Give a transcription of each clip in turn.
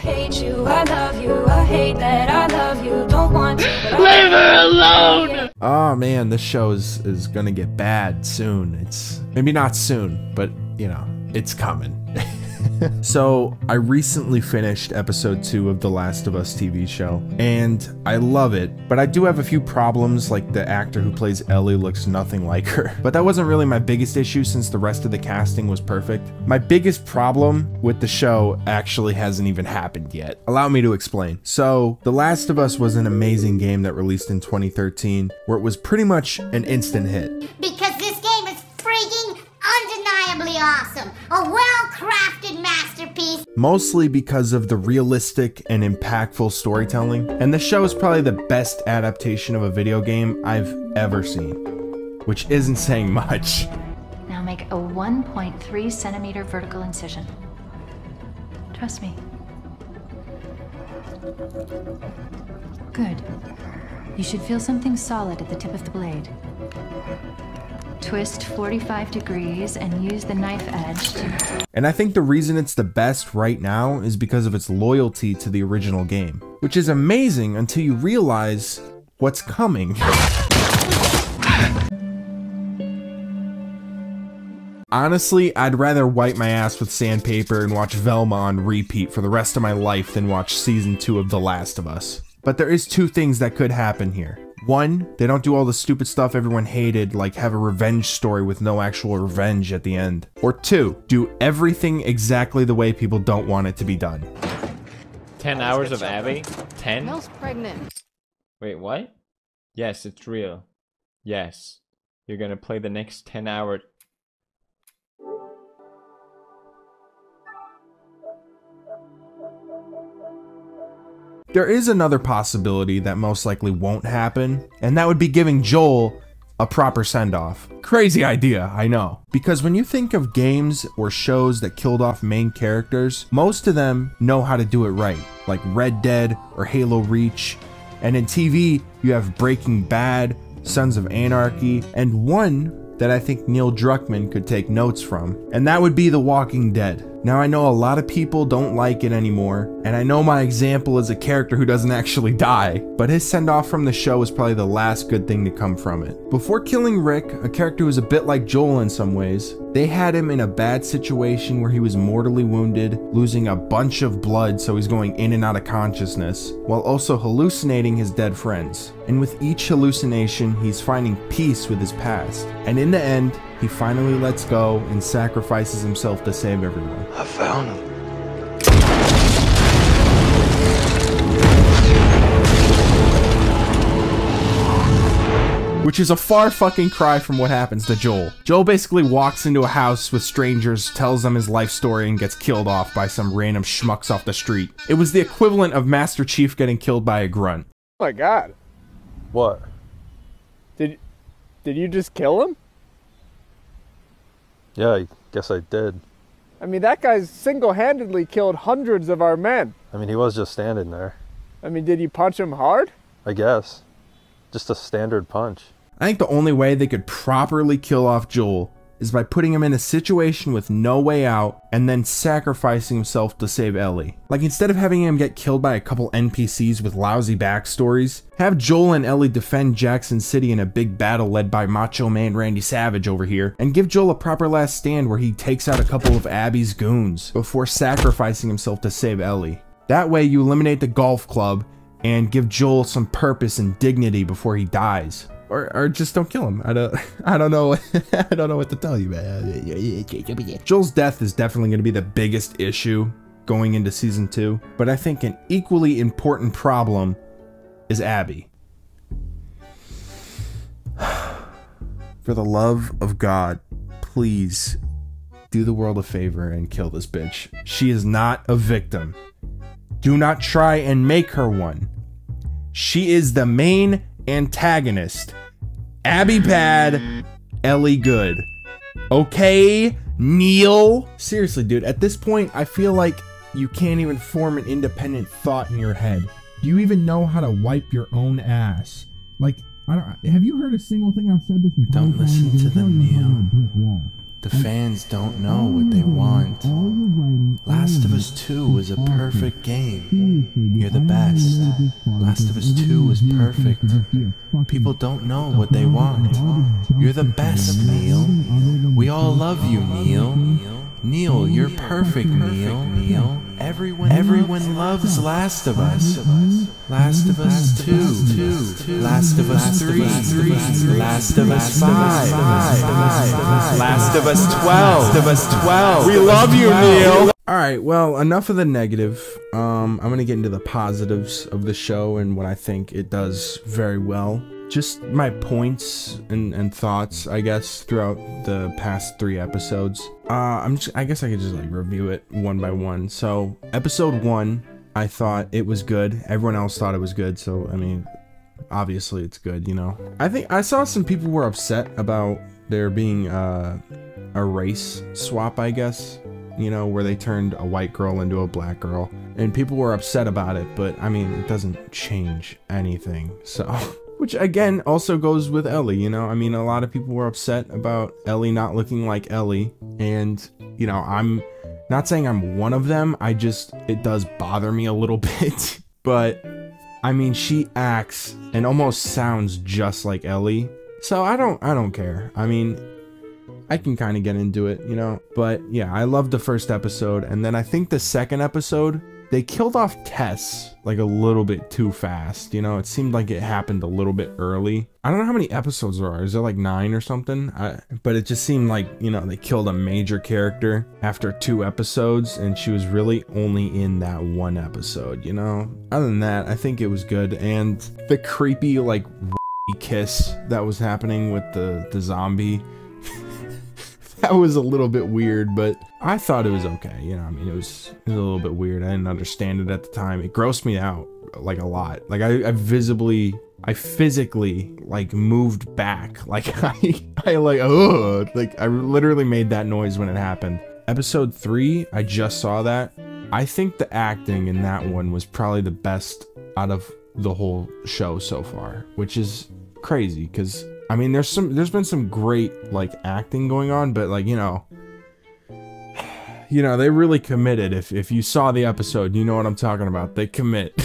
hate you, I love you, I hate that I love you, don't want you, but leave her alone! Oh man, this show is gonna get bad soon. It's maybe not soon, but you know, it's coming. So I recently finished episode 2 of The Last of Us TV show, and I love it, but I do have a few problems, like the actor who plays Ellie looks nothing like her. But that wasn't really my biggest issue since the rest of the casting was perfect. My biggest problem with the show actually hasn't even happened yet. Allow me to explain. So The Last of Us was an amazing game that released in 2013, where it was pretty much an instant hit. Because this game is freaking undeniably awesome. A well-crafted masterpiece. Mostly because of the realistic and impactful storytelling. And the show is probably the best adaptation of a video game I've ever seen. Which isn't saying much. Now make a 1.3 centimeter vertical incision. Trust me. Good. You should feel something solid at the tip of the blade. Twist 45 degrees and use the knife edge to... And I think the reason it's the best right now is because of its loyalty to the original game, which is amazing until you realize what's coming. Honestly, I'd rather wipe my ass with sandpaper and watch Velma on repeat for the rest of my life than watch season 2 of The Last of Us. But there is 2 things that could happen here. 1, they don't do all the stupid stuff everyone hated, like have a revenge story with no actual revenge at the end. Or 2, do everything exactly the way people don't want it to be done. 10 hours of Abby? 10? Mel's pregnant. Wait, what? Yes, it's real. Yes. You're gonna play the next 10 hours. There is another possibility that most likely won't happen, and that would be giving Joel a proper send-off. Crazy idea, I know. Because when you think of games or shows that killed off main characters, most of them know how to do it right, like Red Dead or Halo Reach. And in TV, you have Breaking Bad, Sons of Anarchy, and one that I think Neil Druckmann could take notes from, and that would be The Walking Dead. Now I know a lot of people don't like it anymore, and I know my example is a character who doesn't actually die, but his send-off from the show is probably the last good thing to come from it. Before killing Rick, a character who was a bit like Joel in some ways, they had him in a bad situation where he was mortally wounded, losing a bunch of blood so he's going in and out of consciousness, while also hallucinating his dead friends. And with each hallucination, he's finding peace with his past. And in the end, he finally lets go and sacrifices himself to save everyone. I found him. Which is a far fucking cry from what happens to Joel. Joel basically walks into a house with strangers, tells them his life story, and gets killed off by some random schmucks off the street. It was the equivalent of Master Chief getting killed by a grunt. Oh my god. What? Did you just kill him? Yeah, I guess I did. I mean, that guy's single-handedly killed hundreds of our men. I mean, he was just standing there. I mean, did you punch him hard? I guess. Just a standard punch. I think the only way they could properly kill off Joel is by putting him in a situation with no way out and then sacrificing himself to save Ellie. Like, instead of having him get killed by a couple NPCs with lousy backstories, have Joel and Ellie defend Jackson City in a big battle led by Macho Man Randy Savage over here, and give Joel a proper last stand where he takes out a couple of Abby's goons before sacrificing himself to save Ellie. That way you eliminate the golf club and give Joel some purpose and dignity before he dies. Or just don't kill him. I don't know. I don't know what to tell you, man. Joel's death is definitely going to be the biggest issue going into season 2, but I think an equally important problem is Abby. For the love of God, please do the world a favor and kill this bitch. She is not a victim. Do not try and make her one. She is the main antagonist. Abby bad, Ellie good. Okay, Neil? Seriously, dude, at this point, I feel like you can't even form an independent thought in your head. Do you even know how to wipe your own ass? Like, have you heard a single thing I've said this entire time? Don't listen to them, Neil. The fans don't know what they want. Last of Us 2 was a perfect game. You're the best. Last of Us 2 was perfect. People don't know what they want. You're the best, Neil. We all love you, Neil. Neil, you're perfect, Neil. Everyone loves Last of Us. Last of Us 2. Last of Us 3. Last of Us 5. Last of Us 12. We love you, Neil. Alright, well, enough of the negative. I'm gonna get into the positives of the show and what I think it does very well. Just my points and thoughts, I guess, throughout the past 3 episodes. I guess I could just like review it one by one. So, episode 1, I thought it was good. Everyone else thought it was good, so I mean, obviously it's good, you know. I think I saw some people were upset about there being a race swap, I guess, you know, where they turned a white girl into a black girl, and people were upset about it, but I mean, it doesn't change anything, so. Which again also goes with Ellie, you know. I mean, a lot of people were upset about Ellie not looking like Ellie, and you know, I'm not saying I'm one of them. It does bother me a little bit, but I mean, she acts and almost sounds just like Ellie, so I don't care. I mean, I can kind of get into it, you know. But yeah, I loved the first episode, and then I think the second episode, they killed off Tess like a little bit too fast, you know. It seemed like it happened a little bit early. I don't know how many episodes there are. Is there like 9 or something? But it just seemed like, you know, they killed a major character after 2 episodes, and she was really only in that 1 episode, you know. Other than that, I think it was good. And the creepy like kiss that was happening with the zombie, that was a little bit weird, but I thought it was okay, you know. I mean, it was a little bit weird. I didn't understand it at the time. It grossed me out like a lot. Like I physically like moved back. Like I literally made that noise when it happened. Episode 3, I just saw that. I think the acting in that one was probably the best out of the whole show so far, which is crazy because I mean, there's been some great like acting going on, but like, you know, they really committed. If you saw the episode, you know what I'm talking about. They commit.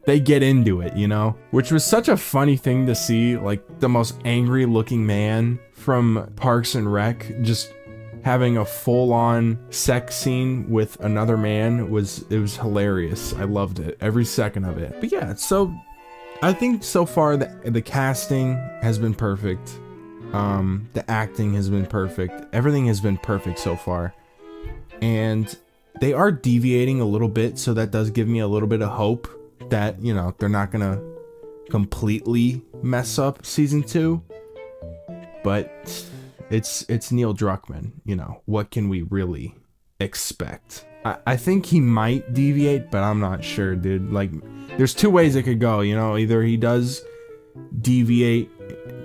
they get into it, you know, which was such a funny thing to see. Like the most angry looking man from Parks and Rec just having a full-on sex scene with another man it was hilarious. I loved it, every second of it. But yeah, so I think so far the casting has been perfect. The acting has been perfect. Everything has been perfect so far. And they are deviating a little bit, so that does give me a little bit of hope that, you know, they're not gonna completely mess up season 2. But it's Neil Druckmann, you know, what can we really expect? I think he might deviate, but I'm not sure, dude. Like, there's 2 ways it could go, you know. Either he does deviate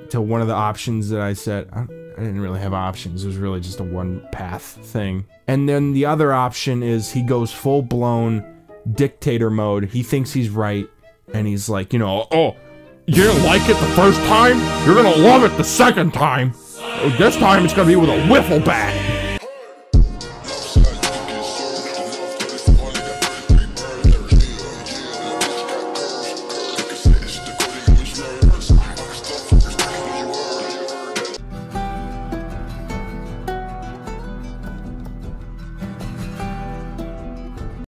to one of the options that I said. I didn't really have options. It was really just a one path thing. And then the other option is he goes full-blown dictator mode. He thinks he's right, and he's like, you know, oh, you didn't like it the first time? You're gonna love it the second time. This time it's gonna be with a wiffle bat.